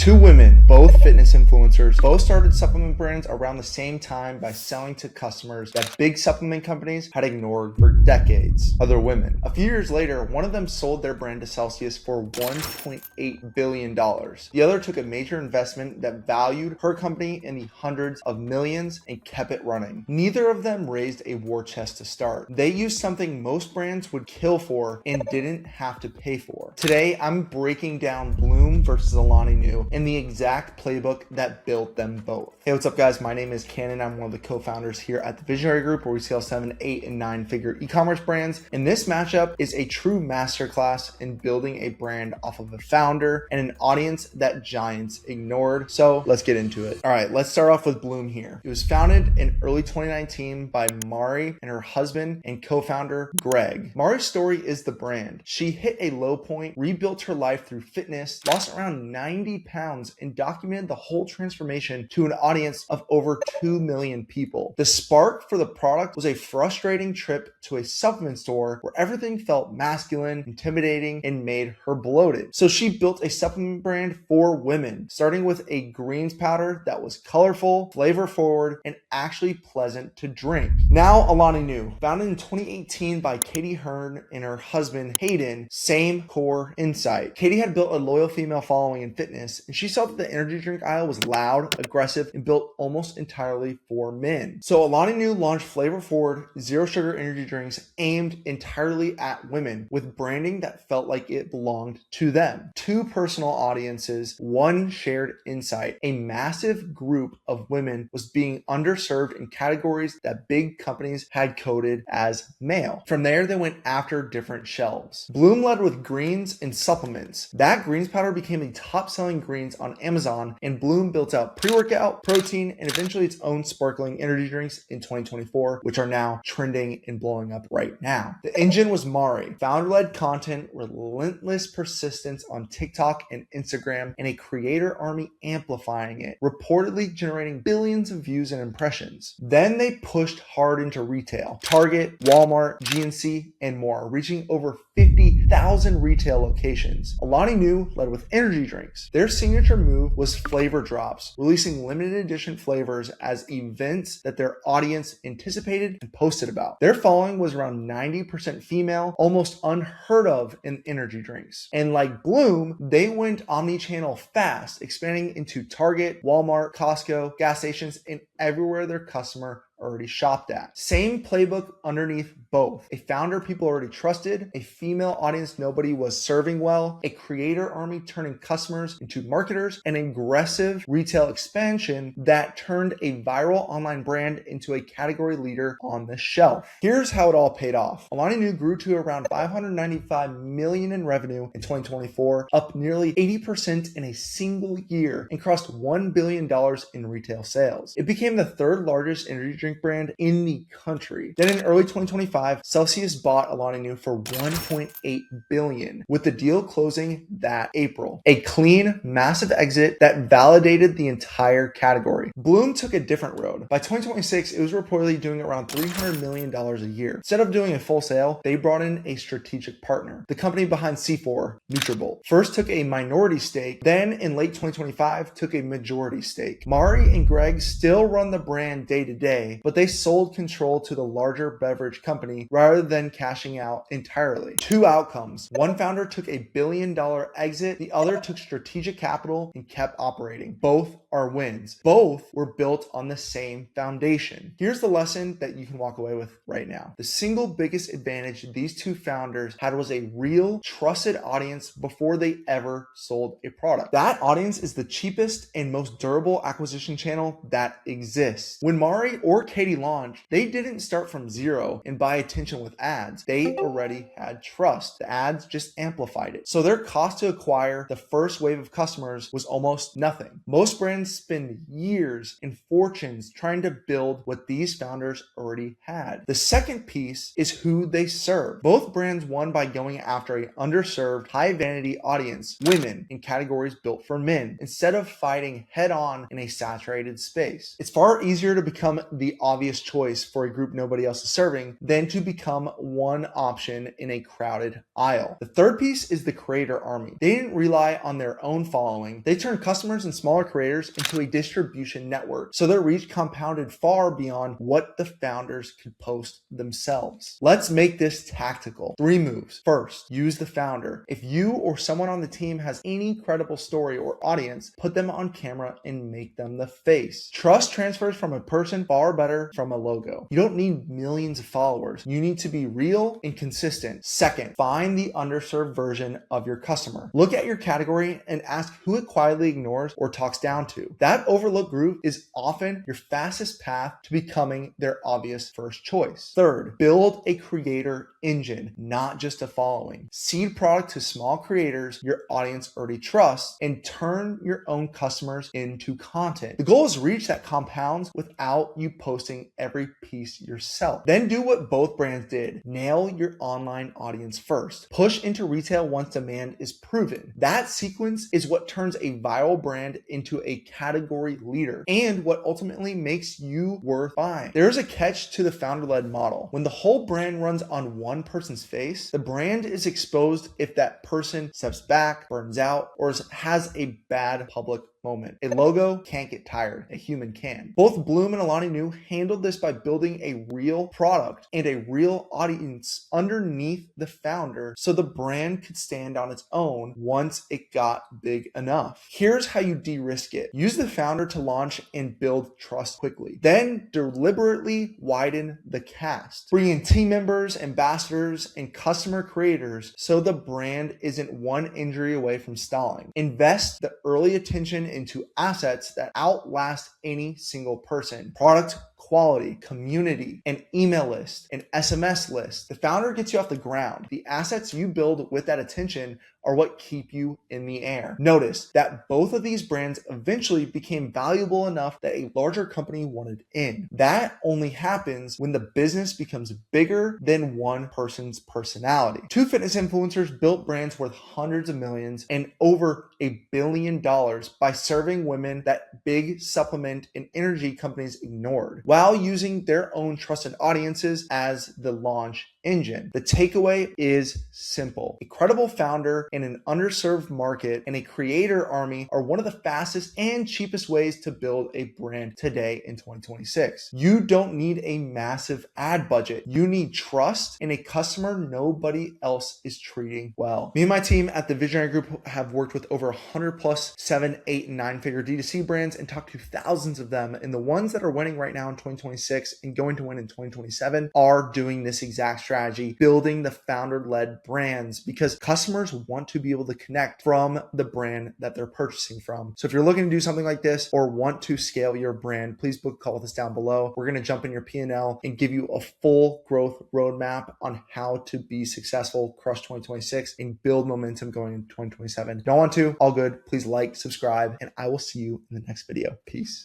Two women, both fitness influencers, both started supplement brands around the same time by selling to customers that big supplement companies had ignored for decades. Other women. A few years later, one of them sold their brand to Celsius for $1.8 billion. The other took a major investment that valued her company in the hundreds of millions and kept it running. Neither of them raised a war chest to start. They used something most brands would kill for and didn't have to pay for. Today, I'm breaking down Bloom versus Alani Nu and the exact playbook that built them both. Hey, what's up guys? My name is Cannon. I'm one of the co-founders here at the Visionary Group, where we scale 7, 8, and 9-figure e-commerce brands. And this matchup is a true masterclass in building a brand off of a founder and an audience that giants ignored. So let's get into it. All right, let's start off with Bloom here. It was founded in early 2019 by Mari and her husband and co-founder Greg. Mari's story is the brand. She hit a low point, rebuilt her life through fitness, lost around 90 pounds, and documented the whole transformation to an audience of over 2 million people. The spark for the product was a frustrating trip to a supplement store where everything felt masculine, intimidating, and made her bloated. So she built a supplement brand for women, starting with a greens powder that was colorful, flavor forward, and actually pleasant to drink. Now Alani Nu, founded in 2018 by Katie Hearn and her husband Hayden, same core insight. Katie had built a loyal female following in fitness, and she saw that the energy drink aisle was loud, aggressive, and built almost entirely for men. So Alani Nu launched flavor-forward, zero-sugar energy drinks aimed entirely at women, with branding that felt like it belonged to them. Two personal audiences, one shared insight. A massive group of women was being underserved in categories that big companies had coded as male. From there, they went after different shelves. Bloom led with greens and supplements. That greens powder became the top-selling greens on Amazon, and Bloom built out pre-workout, protein, and eventually its own sparkling energy drinks in 2024, which are now trending and blowing up right now. The engine was Mari. Founder-led content, relentless persistence on TikTok and Instagram, and a creator army amplifying it, reportedly generating billions of views and impressions. Then they pushed hard into retail. Target, Walmart, GNC, and more, reaching over 50,000 retail locations. Alani Nu led with energy drinks. Their signature move was flavor drops, releasing limited edition flavors as events that their audience anticipated and posted about. Their following was around 90% female, almost unheard of in energy drinks. And like Bloom, they went omni-channel fast, expanding into Target, Walmart, Costco, gas stations, and everywhere their customer already shopped at. Same playbook underneath both. A founder people already trusted, a female audience nobody was serving well, a creator army turning customers into marketers, an aggressive retail expansion that turned a viral online brand into a category leader on the shelf. Here's how it all paid off. Alani Nu grew to around $595 million in revenue in 2024, up nearly 80% in a single year, and crossed $1 billion in retail sales. It became the third largest energy drink brand in the country. Then in early 2025, Celsius bought Alani Nu for $1.8 billion, with the deal closing that April. A clean, massive exit that validated the entire category. Bloom took a different road. By 2026, it was reportedly doing around $300 million a year. Instead of doing a full sale, they brought in a strategic partner, the company behind C4, Nutrabolt. First took a minority stake, then in late 2025 took a majority stake. Mari and Greg still run the brand day to day, but they sold control to the larger beverage company rather than cashing out entirely. Two outcomes. One founder took a $1 billion exit, the other took strategic capital and kept operating. Both are wins. Both were built on the same foundation. Here's the lesson that you can walk away with right now. The single biggest advantage these two founders had was a real, trusted audience before they ever sold a product. That audience is the cheapest and most durable acquisition channel that exists. When Mari or Katie launched, they didn't start from zero and buy attention with ads. They already had trust. The ads just amplified it. So their cost to acquire the first wave of customers was almost nothing. Most brands spend years and fortunes trying to build what these founders already had. The second piece is who they serve. Both brands won by going after an underserved, high vanity audience, women, in categories built for men, instead of fighting head on in a saturated space. It's far easier to become the the obvious choice for a group nobody else is serving than to become one option in a crowded aisle. The third piece is the creator army. They didn't rely on their own following. They turned customers and smaller creators into a distribution network, so their reach compounded far beyond what the founders could post themselves. Let's make this tactical. 3 moves. First, use the founder. If you or someone on the team has any credible story or audience, put them on camera and make them the face. Trust transfers from a person far better from a logo. You don't need millions of followers. You need to be real and consistent. Second, find the underserved version of your customer. Look at your category and ask who it quietly ignores or talks down to. That overlooked group is often your fastest path to becoming their obvious first choice. Third, build a creator engine, not just a following. Seed product to small creators your audience already trusts and turn your own customers into content. The goal is to reach that compounds without you posting every piece yourself. Then do what both brands did. Nail your online audience first. Push into retail once demand is proven. That sequence is what turns a viral brand into a category leader and what ultimately makes you worth buying. There's a catch to the founder-led model. When the whole brand runs on one person's face, the brand is exposed if that person steps back, burns out, or has a bad public moment. A logo can't get tired. A human can. Both Bloom and Alani Nu handled this by building a real product and a real audience underneath the founder so the brand could stand on its own once it got big enough. Here's how you de-risk it. Use the founder to launch and build trust quickly. Then deliberately widen the cast. Bring in team members, ambassadors, and customer creators so the brand isn't one injury away from stalling. Invest the early attention into assets that outlast any single person. Product quality, community, an email list, an SMS list. The founder gets you off the ground. The assets you build with that attention are what keep you in the air. Notice that both of these brands eventually became valuable enough that a larger company wanted in. That only happens when the business becomes bigger than one person's personality. 2 fitness influencers built brands worth hundreds of millions and over $1 billion by serving women that big supplement and energy companies ignored, while using their own trusted audiences as the launch engine. The takeaway is simple. A credible founder in an underserved market and a creator army are one of the fastest and cheapest ways to build a brand today in 2026. You don't need a massive ad budget. You need trust and a customer nobody else is treating well. Me and my team at the Visionary Group have worked with over 100 plus 7, 8, and 9-figure D2C brands and talked to thousands of them. And the ones that are winning right now in 2026 and going to win in 2027 are doing this exact strategy, building the founder-led brands, because customers want to be able to connect from the brand that they're purchasing from. So if you're looking to do something like this or want to scale your brand, please book a call with us down below. We're going to jump in your P&L and give you a full growth roadmap on how to be successful across 2026 and build momentum going into 2027. Don't want to? All good. Please like, subscribe, and I will see you in the next video. Peace.